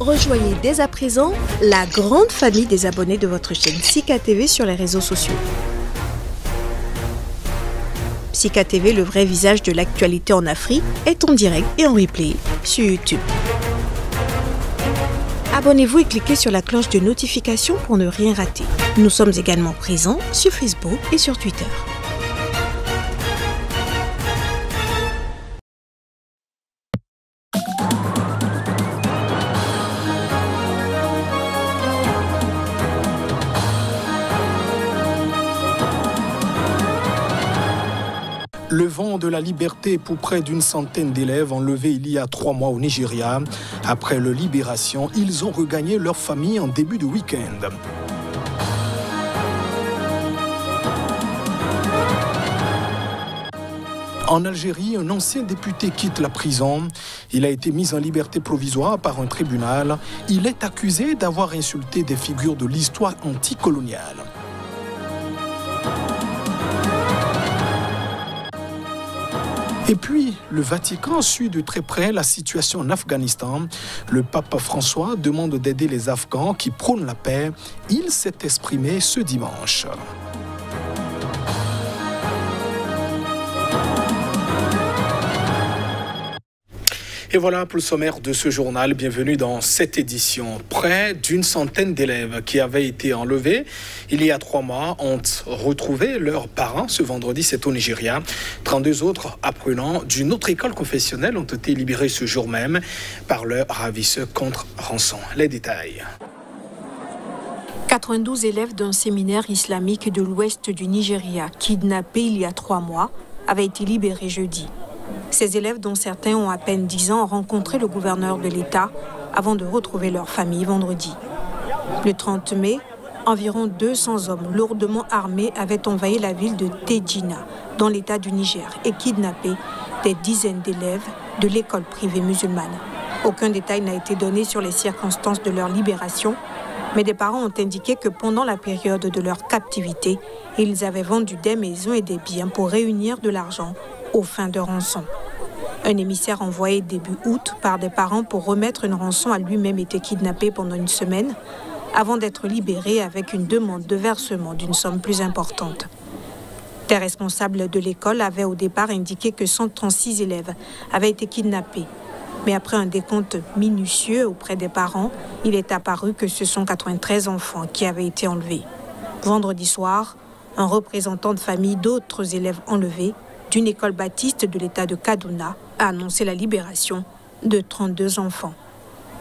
Rejoignez dès à présent la grande famille des abonnés de votre chaîne Sika TV sur les réseaux sociaux. Sika TV, le vrai visage de l'actualité en Afrique, est en direct et en replay sur YouTube. Abonnez-vous et cliquez sur la cloche de notification pour ne rien rater. Nous sommes également présents sur Facebook et sur Twitter. Le vent de la liberté pour près d'une centaine d'élèves enlevés il y a 3 mois au Nigeria. Après leur libération, ils ont regagné leur famille en début de week-end. En Algérie, un ancien député quitte la prison. Il a été mis en liberté provisoire par un tribunal. Il est accusé d'avoir insulté des figures de l'histoire anticoloniale. Et puis, le Vatican suit de très près la situation en Afghanistan. Le pape François demande d'aider les Afghans qui prônent la paix. Il s'est exprimé ce dimanche. Et voilà pour le sommaire de ce journal. Bienvenue dans cette édition. Près d'une centaine d'élèves qui avaient été enlevés il y a 3 mois ont retrouvé leurs parents ce vendredi, c'est au Nigeria. 32 autres apprenants d'une autre école confessionnelle ont été libérés ce jour même par leurs ravisseurs contre rançon. Les détails. 92 élèves d'un séminaire islamique de l'ouest du Nigeria, kidnappés il y a 3 mois, avaient été libérés jeudi. Ces élèves, dont certains ont à peine 10 ans, ont rencontré le gouverneur de l'État avant de retrouver leur famille vendredi. Le 30 mai, environ 200 hommes lourdement armés avaient envahi la ville de Tejina, dans l'État du Niger, et kidnappé des dizaines d'élèves de l'école privée musulmane. Aucun détail n'a été donné sur les circonstances de leur libération, mais des parents ont indiqué que pendant la période de leur captivité, ils avaient vendu des maisons et des biens pour réunir de l'argent aux fins de rançon. Un émissaire envoyé début août par des parents pour remettre une rançon a lui-même été kidnappé pendant une semaine avant d'être libéré avec une demande de versement d'une somme plus importante. Des responsables de l'école avaient au départ indiqué que 136 élèves avaient été kidnappés. Mais après un décompte minutieux auprès des parents, il est apparu que ce sont 93 enfants qui avaient été enlevés. Vendredi soir, un représentant de famille d'autres élèves enlevés d'une école baptiste de l'État de Kaduna a annoncé la libération de 32 enfants.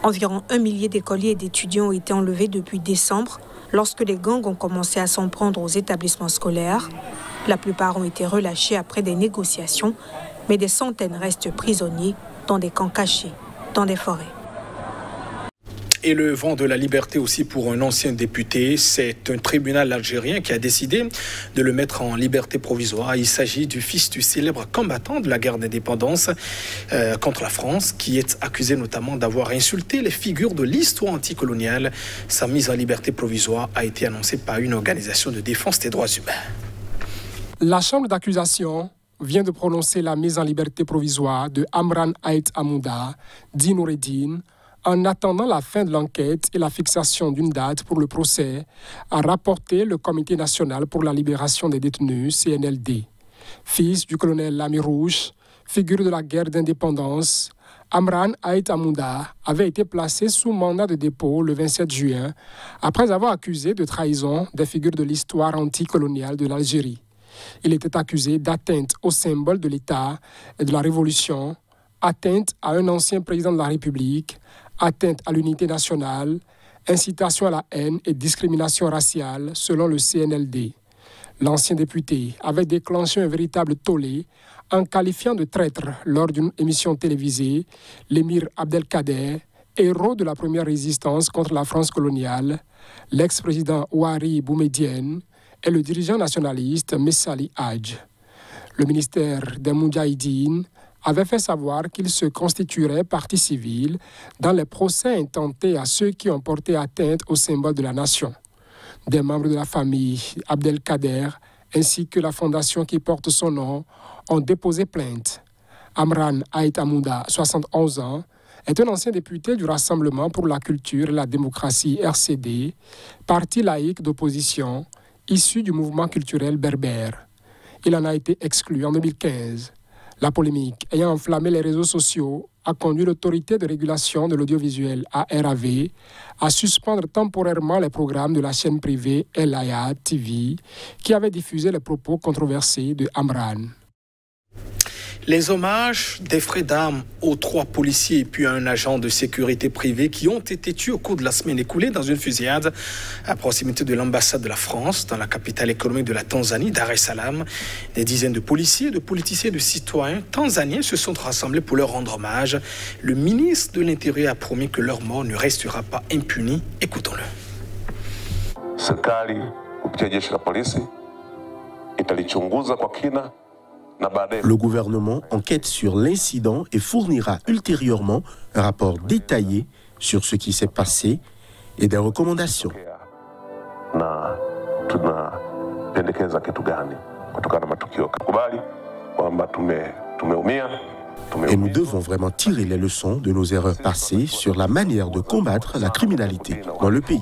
Environ 1 millier d'écoliers et d'étudiants ont été enlevés depuis décembre, lorsque les gangs ont commencé à s'en prendre aux établissements scolaires. La plupart ont été relâchés après des négociations, mais des centaines restent prisonniers dans des camps cachés, dans des forêts. Et le vent de la liberté aussi pour un ancien député. C'est un tribunal algérien qui a décidé de le mettre en liberté provisoire. Il s'agit du fils du célèbre combattant de la guerre d'indépendance contre la France, qui est accusé notamment d'avoir insulté les figures de l'histoire anticoloniale. Sa mise en liberté provisoire a été annoncée par une organisation de défense des droits humains. La chambre d'accusation vient de prononcer la mise en liberté provisoire de Amran Ait Amouda, dit Noureddine, en attendant la fin de l'enquête et la fixation d'une date pour le procès, a rapporté le Comité national pour la libération des détenus, CNLD. Fils du colonel Lami Rouge, figure de la guerre d'indépendance, Amran Ait Amouda avait été placé sous mandat de dépôt le 27 juin, après avoir accusé de trahison des figures de l'histoire anticoloniale de l'Algérie. Il était accusé d'atteinte au symbole de l'État et de la Révolution, atteinte à un ancien président de la République, atteinte à l'unité nationale, incitation à la haine et discrimination raciale selon le CNLD. L'ancien député avait déclenché un véritable tollé en qualifiant de traître lors d'une émission télévisée l'émir Abdelkader, héros de la première résistance contre la France coloniale, l'ex-président Ouari Boumedienne et le dirigeant nationaliste Messali Hadj. Le ministère des Moudjahidines avait fait savoir qu'il se constituerait partie civile dans les procès intentés à ceux qui ont porté atteinte au symbole de la nation. Des membres de la famille Abdelkader ainsi que la fondation qui porte son nom ont déposé plainte. Amran Ait Amouda, 71 ans, est un ancien député du Rassemblement pour la culture et la démocratie RCD, parti laïque d'opposition issu du mouvement culturel berbère. Il en a été exclu en 2015. La polémique ayant enflammé les réseaux sociaux a conduit l'autorité de régulation de l'audiovisuel ARAV à suspendre temporairement les programmes de la chaîne privée El Hayat TV qui avait diffusé les propos controversés de Amran. Les hommages des frais d'armes aux 3 policiers et puis à un agent de sécurité privée qui ont été tués au cours de la semaine écoulée dans une fusillade à proximité de l'ambassade de la France dans la capitale économique de la Tanzanie, Dar es Salaam. Des dizaines de policiers, de politiciens et de citoyens tanzaniens se sont rassemblés pour leur rendre hommage. Le ministre de l'Intérieur a promis que leur mort ne restera pas impunie. Écoutons-le. Serikali kupitia jeshi la polisi italichunguza kwa kina. Le gouvernement enquête sur l'incident et fournira ultérieurement un rapport détaillé sur ce qui s'est passé et des recommandations. Et nous devons vraiment tirer les leçons de nos erreurs passées sur la manière de combattre la criminalité dans le pays.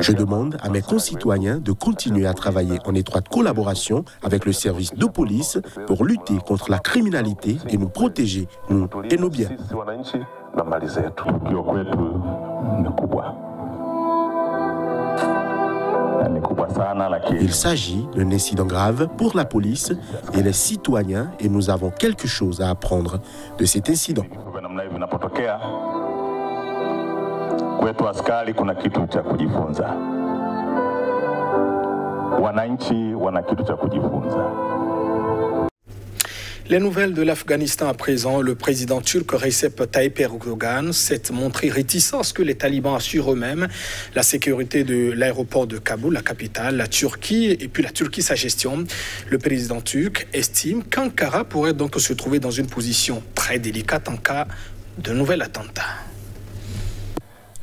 Je demande à mes concitoyens de continuer à travailler en étroite collaboration avec le service de police pour lutter contre la criminalité et nous protéger, nous et nos biens. Il s'agit d'un incident grave pour la police et les citoyens et nous avons quelque chose à apprendre de cet incident. Kwetu askari kuna kitu cha kujifunza. Wananchi wana kitu cha kujifunza. Les nouvelles de l'Afghanistan à présent. Le président turc Recep Tayyip Erdogan s'est montré réticent à ce que les talibans assurent eux-mêmes la sécurité de l'aéroport de Kaboul, la capitale, la Turquie et puis la Turquie sa gestion. Le président turc estime qu'Ankara pourrait donc se trouver dans une position très délicate en cas de nouvel attentat.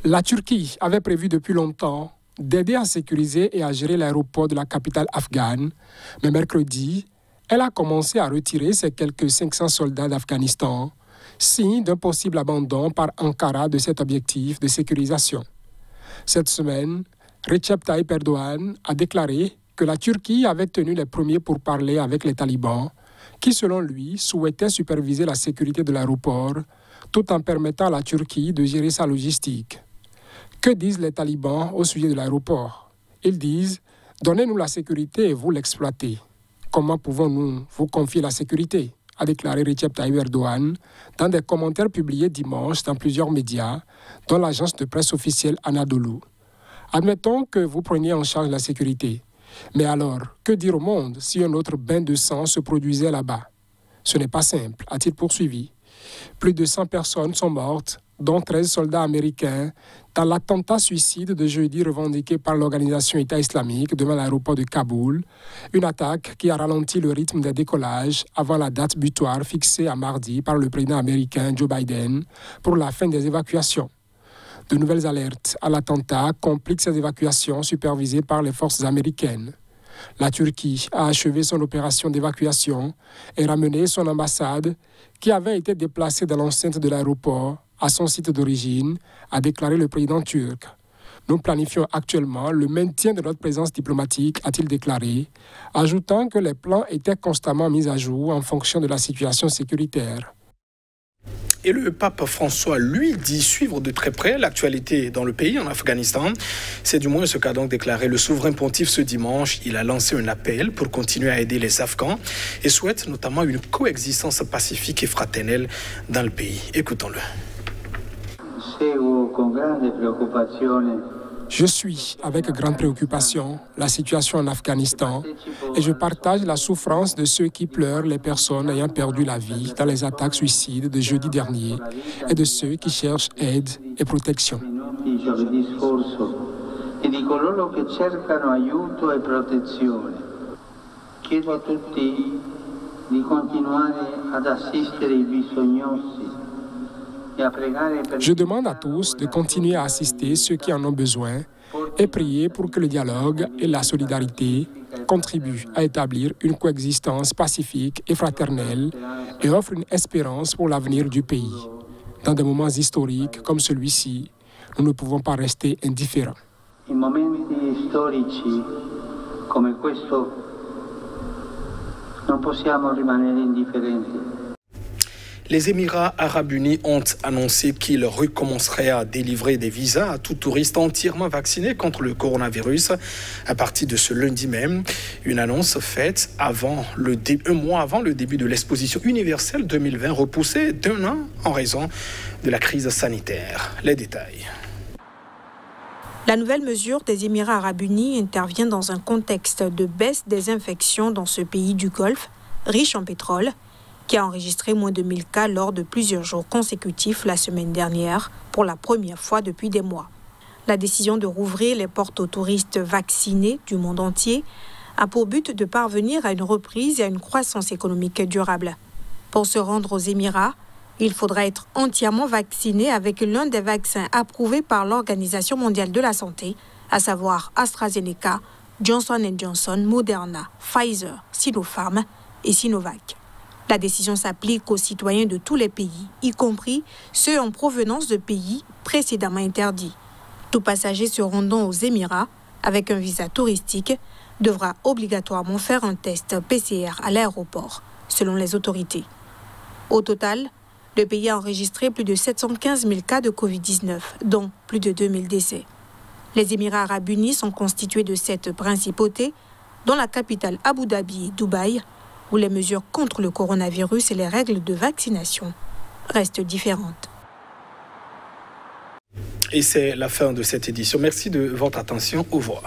La Turquie avait prévu depuis longtemps d'aider à sécuriser et à gérer l'aéroport de la capitale afghane, mais mercredi, elle a commencé à retirer ses quelques 500 soldats d'Afghanistan, signe d'un possible abandon par Ankara de cet objectif de sécurisation. Cette semaine, Recep Tayyip Erdogan a déclaré que la Turquie avait tenu les premiers pourparlers avec les talibans, qui selon lui souhaitaient superviser la sécurité de l'aéroport, tout en permettant à la Turquie de gérer sa logistique. Que disent les talibans au sujet de l'aéroport? Ils disent « Donnez-nous la sécurité et vous l'exploitez. Comment pouvons-nous vous confier la sécurité ?» a déclaré Recep Tayyip Erdogan dans des commentaires publiés dimanche dans plusieurs médias, dont l'agence de presse officielle Anadolu. Admettons que vous preniez en charge la sécurité. Mais alors, que dire au monde si un autre bain de sang se produisait là-bas? Ce n'est pas simple, a-t-il poursuivi. Plus de 100 personnes sont mortes, dont 13 soldats américains, dans l'attentat suicide de jeudi revendiqué par l'organisation État islamique devant l'aéroport de Kaboul, une attaque qui a ralenti le rythme des décollages avant la date butoir fixée à mardi par le président américain Joe Biden pour la fin des évacuations. De nouvelles alertes à l'attentat compliquent ces évacuations supervisées par les forces américaines. La Turquie a achevé son opération d'évacuation et ramené son ambassade qui avait été déplacée dans l'enceinte de l'aéroport à son site d'origine, a déclaré le président turc. Nous planifions actuellement le maintien de notre présence diplomatique, a-t-il déclaré, ajoutant que les plans étaient constamment mis à jour en fonction de la situation sécuritaire. Et le pape François, lui, dit suivre de très près l'actualité dans le pays, en Afghanistan. C'est du moins ce qu'a donc déclaré le souverain pontife ce dimanche. Il a lancé un appel pour continuer à aider les Afghans et souhaite notamment une coexistence pacifique et fraternelle dans le pays. Écoutons-le. Je suis avec grande préoccupation la situation en Afghanistan et je partage la souffrance de ceux qui pleurent les personnes ayant perdu la vie dans les attaques suicides de jeudi dernier et de ceux qui cherchent aide et protection. Chiedo a tutti di continuare ad assistere i bisognosi. Je demande à tous de continuer à assister ceux qui en ont besoin et prier pour que le dialogue et la solidarité contribue à établir une coexistence pacifique et fraternelle et offre une espérance pour l'avenir du pays. Dans des moments historiques comme celui-ci, nous ne pouvons pas rester indifférents. In momenti storici come questo non possiamo rimanere indifferenti. Les Émirats arabes unis ont annoncé qu'ils recommenceraient à délivrer des visas à tout touriste entièrement vacciné contre le coronavirus à partir de ce lundi même. Une annonce faite un mois avant le début de l'exposition universelle 2020 repoussée d'1 an en raison de la crise sanitaire. Les détails. La nouvelle mesure des Émirats arabes unis intervient dans un contexte de baisse des infections dans ce pays du Golfe, riche en pétrole, qui a enregistré moins de 1000 cas lors de plusieurs jours consécutifs la semaine dernière, pour la première fois depuis des mois. La décision de rouvrir les portes aux touristes vaccinés du monde entier a pour but de parvenir à une reprise et à une croissance économique durable. Pour se rendre aux Émirats, il faudra être entièrement vacciné avec l'un des vaccins approuvés par l'Organisation mondiale de la santé, à savoir AstraZeneca, Johnson & Johnson, Moderna, Pfizer, Sinopharm et Sinovac. La décision s'applique aux citoyens de tous les pays, y compris ceux en provenance de pays précédemment interdits. Tout passager se rendant aux Émirats avec un visa touristique devra obligatoirement faire un test PCR à l'aéroport, selon les autorités. Au total, le pays a enregistré plus de 715 000 cas de Covid-19, dont plus de 2000 décès. Les Émirats arabes unis sont constitués de 7 principautés, dont la capitale Abu Dhabi et Dubaï, où les mesures contre le coronavirus et les règles de vaccination restent différentes. Et c'est la fin de cette édition. Merci de votre attention. Au revoir.